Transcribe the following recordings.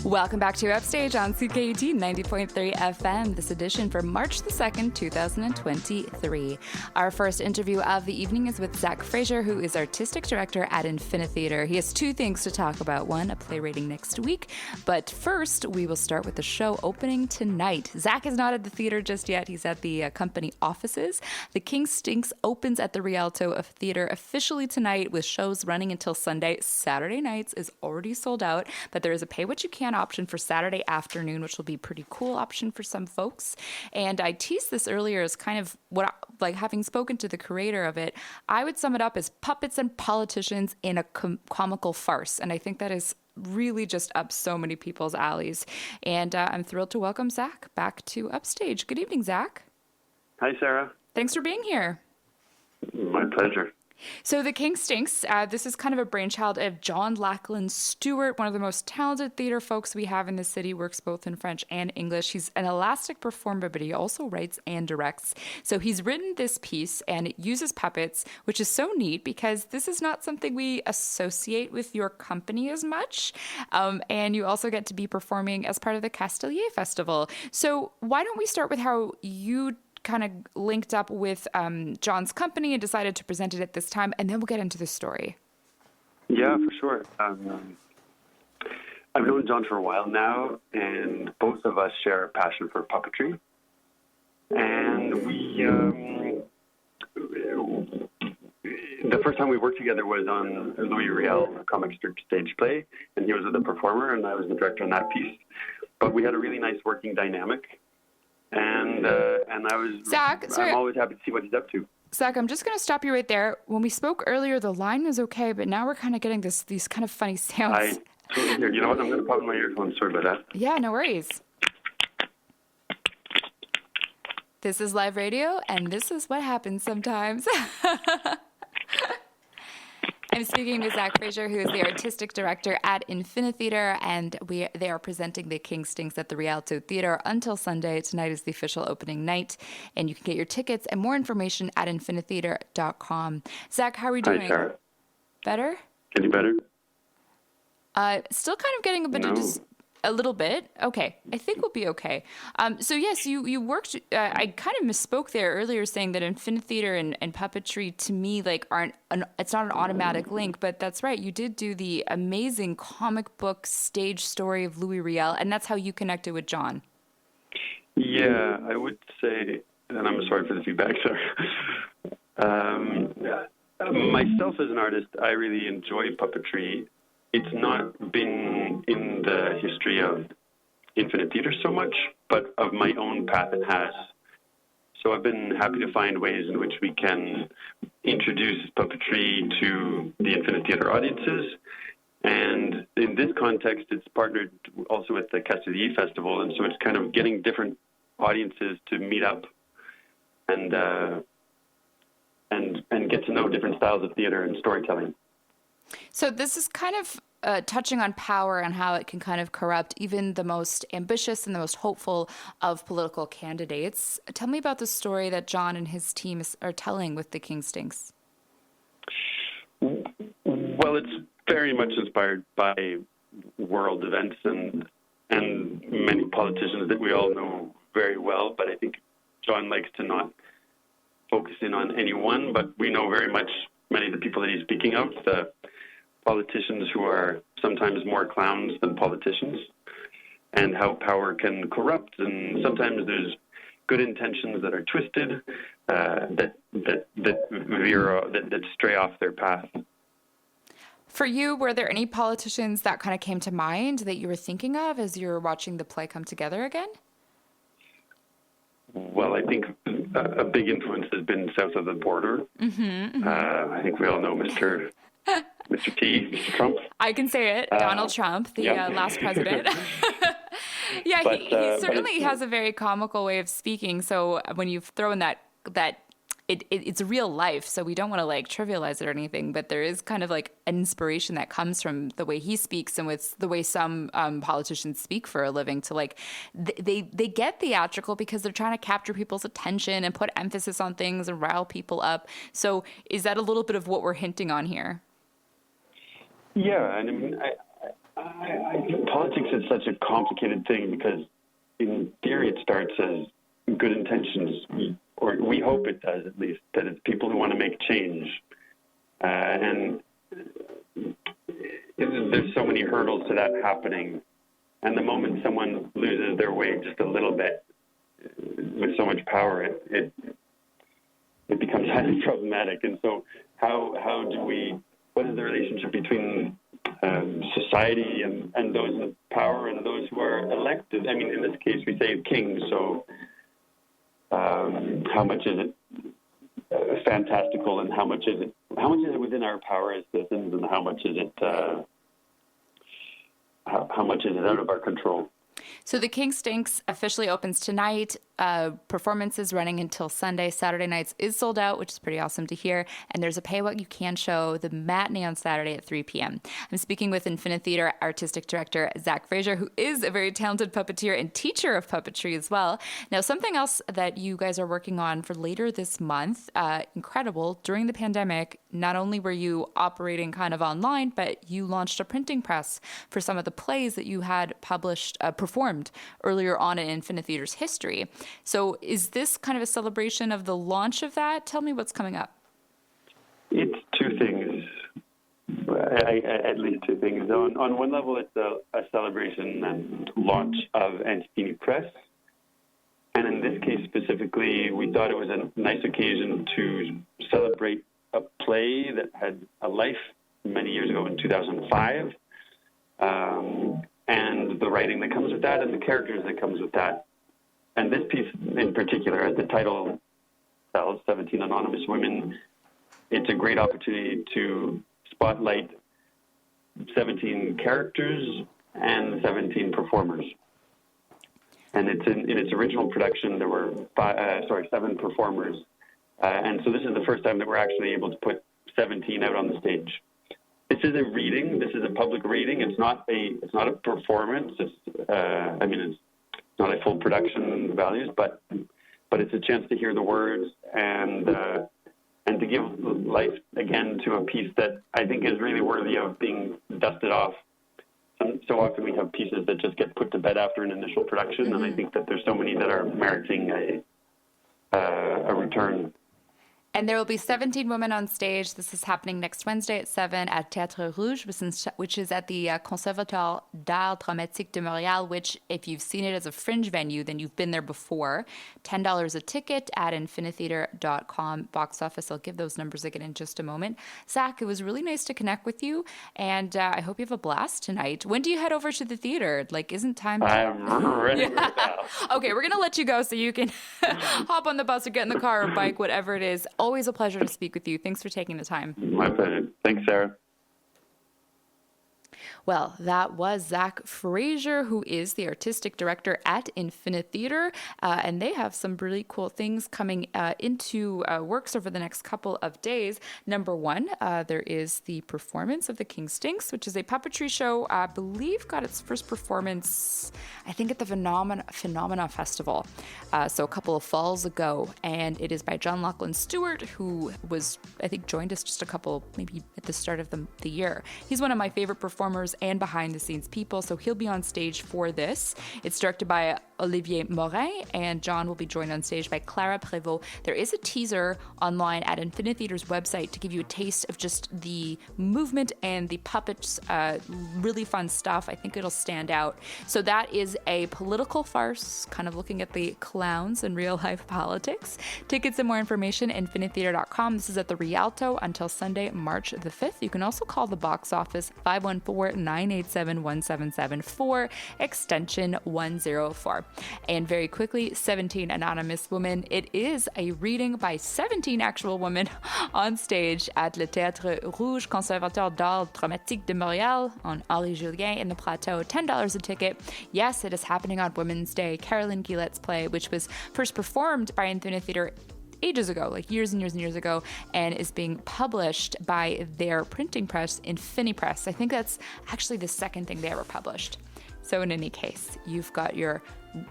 Welcome back to Upstage on CKUT 90.3 FM, this edition for March the 2nd, 2023. Our first interview of the evening is with Zach Fraser, who is Artistic Director at Infinithéâtre. He has two things to talk about. One, a play rating next week. But first, we will start with the show opening tonight. Zach is not at the theater just yet. He's at the company offices. The King Stinks opens at the Rialto of Theater officially tonight with shows running until Sunday. Saturday nights is already sold out, but there is a pay what you can option for Saturday afternoon, which will be a pretty cool option for some folks. And I teased this earlier as kind of what, like having spoken to the creator of it, I would sum it up as puppets and politicians in a comical farce. And I think that is really just up so many people's alleys. And I'm thrilled to welcome Zach back to Upstage. Good evening, Zach. Hi, Sarah. Thanks for being here. My pleasure. So The King Stinks, this is kind of a brainchild of John Lachlan Stewart, one of the most talented theater folks we have in the city, works both in French and English. He's an elastic performer, but he also writes and directs. So he's written this piece, and it uses puppets, which is so neat because this is not something we associate with your company as much. And you also get to be performing as part of the Castellier Festival. So why don't we start with how you kind of linked up with John's company and decided to present it at this time, and then we'll get into the story. Yeah, for sure. I've known John for a while now, and both of us share a passion for puppetry. And we, the first time we worked together was on Louis Riel, a comic strip stage play, and he was the performer, and I was the director on that piece. But we had a really nice working dynamic. And I was, Zach, sorry. I'm always happy to see what he's up to. Zach, I'm just going to stop you right there. When we spoke earlier, the line was okay, but now we're kind of getting these kind of funny sounds. I totally hear. You know what? I'm going to pop in my earphones. Sorry about that. Yeah, no worries. This is live radio, and this is what happens sometimes. I'm speaking with Zach Fraser, who is the artistic director at Infinithéâtre, and they are presenting The King Stinks at the Rialto Theater until Sunday. Tonight is the official opening night, and you can get your tickets and more information at infinithéatre.com. Zach, how are we doing? Hi, Sarah. Better? Getting better? Still kind of getting a bit of just a little bit. Okay. I think we'll be okay. So yes, you worked, I kind of misspoke there earlier saying that Infinithéâtre and puppetry to me like it's not an automatic link, but that's right. You did do the amazing comic book stage story of Louis Riel, and that's how you connected with John. Yeah, I would say, and I'm sorry for the feedback, sir. Myself as an artist, I really enjoy puppetry. It's not been in the history of Infinithéâtre so much, but of my own path it has. So I've been happy to find ways in which we can introduce puppetry to the Infinithéâtre audiences. And in this context, it's partnered also with the Castellier Festival, and so it's kind of getting different audiences to meet up and get to know different styles of theater and storytelling. So this is kind of touching on power and how it can kind of corrupt even the most ambitious and the most hopeful of political candidates. Tell me about the story that John and his team are telling with The King Stinks. Well, it's very much inspired by world events and many politicians that we all know very well, but I think John likes to not focus in on any one, but we know very much many of the people that he's speaking of, the politicians who are sometimes more clowns than politicians, and how power can corrupt, and sometimes there's good intentions that are twisted, that stray off their path. For you, were there any politicians that kind of came to mind that you were thinking of as you were watching the play come together again? Well, I think a big influence has been south of the border. I think we all know Mr. Mr. Trump. I can say it, Donald Trump, the last president. Yeah, but, he certainly has a very comical way of speaking. So when you've thrown that it's real life, so we don't want to like trivialize it or anything, but there is kind of like an inspiration that comes from the way he speaks and with the way some politicians speak for a living to like, they get theatrical because they're trying to capture people's attention and put emphasis on things and rile people up. So is that a little bit of what we're hinting on here? Yeah, and I mean, I think politics is such a complicated thing because in theory it starts as good intentions, or we hope it does at least, that it's people who want to make change. And there's so many hurdles to that happening. And the moment someone loses their way just a little bit with so much power, it becomes highly problematic. And so how do we, what is the relationship between society and those in power and those who are elected? I mean, in this case, we say king, so how much is it fantastical, and how much is it within our power as citizens, and how much is it out of our control? So The King Stinks officially opens tonight. Performances running until Sunday. Saturday nights is sold out, which is pretty awesome to hear. And there's a pay what you can show, the matinee on Saturday at 3 p.m. I'm speaking with Infinithéâtre artistic director Zach Fraser, who is a very talented puppeteer and teacher of puppetry as well. Now, something else that you guys are working on for later this month, incredible, during the pandemic, not only were you operating kind of online, but you launched a printing press for some of the plays that you had performed earlier on in Infinithéâtre's history. So is this kind of a celebration of the launch of that? Tell me what's coming up. It's two things, at least two things. On one level, it's a celebration and launch of Infinithéâtre Press. And in this case specifically, we thought it was a nice occasion to celebrate a play that had a life many years ago in 2005, and the writing that comes with that and the characters that comes with that. And this piece in particular, as the title tells, 17 Anonymous Women, it's a great opportunity to spotlight 17 characters and 17 performers. And it's in its original production, there were 7 performers. And so this is the first time that we're actually able to put 17 out on the stage. This is a reading. This is a public reading. It's not a performance. It's not a full production values, but it's a chance to hear the words and to give life again to a piece that I think is really worthy of being dusted off. So often we have pieces that just get put to bed after an initial production, mm-hmm. and I think that there's so many that are meriting a return. And there will be 17 women on stage. This is happening next Wednesday at 7 at Théâtre Rouge, which is at the Conservatoire d'Art Dramatique de Montréal, which, if you've seen it as a fringe venue, then you've been there before. $10 a ticket at infinithéatre.com. Box office, I'll give those numbers again in just a moment. Zach, it was really nice to connect with you, and I hope you have a blast tonight. When do you head over to the theater? Like, isn't time... I'm ready right now. Okay, we're going to let you go so you can hop on the bus or get in the car or bike, whatever it is. Always a pleasure to speak with you. Thanks for taking the time. My pleasure. Thanks, Sarah. Well, that was Zach Fraser, who is the artistic director at Infinithéâtre, and they have some really cool things coming into works over the next couple of days. Number one, there is the performance of The King Stinks, which is a puppetry show, I believe got its first performance, I think at the Phenomena Festival, so a couple of falls ago, and it is by John Lachlan Stewart, who was, I think, joined us just a couple, maybe at the start of the year. He's one of my favorite performers and behind-the-scenes people, so he'll be on stage for this. It's directed by Olivier Morin, and John will be joined on stage by Clara Prévost. There is a teaser online at Infinithéâtre's website to give you a taste of just the movement and the puppets. Really fun stuff. I think it'll stand out. So that is a political farce, kind of looking at the clowns in real-life politics. Tickets and more information, infinithéatre.com. This is at the Rialto until Sunday, March the 5th. You can also call the box office 514-987-1774, extension 104. And very quickly, 17 Anonymous Women. It is a reading by 17 actual women on stage at Le Théâtre Rouge, Conservatoire d'Art Dramatique de Montréal on Henri Julien in the Plateau. $10 a ticket. Yes, it is happening on Women's Day. Carolyn Guillet's play, which was first performed by Infinithéâtre ages ago, like years and years and years ago, and is being published by their printing press, Infinithéâtre. I think that's actually the second thing they ever published. So in any case, you've got your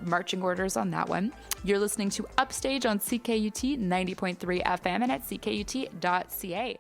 marching orders on that one. You're listening to Upstage on CKUT 90.3 FM and at CKUT.ca.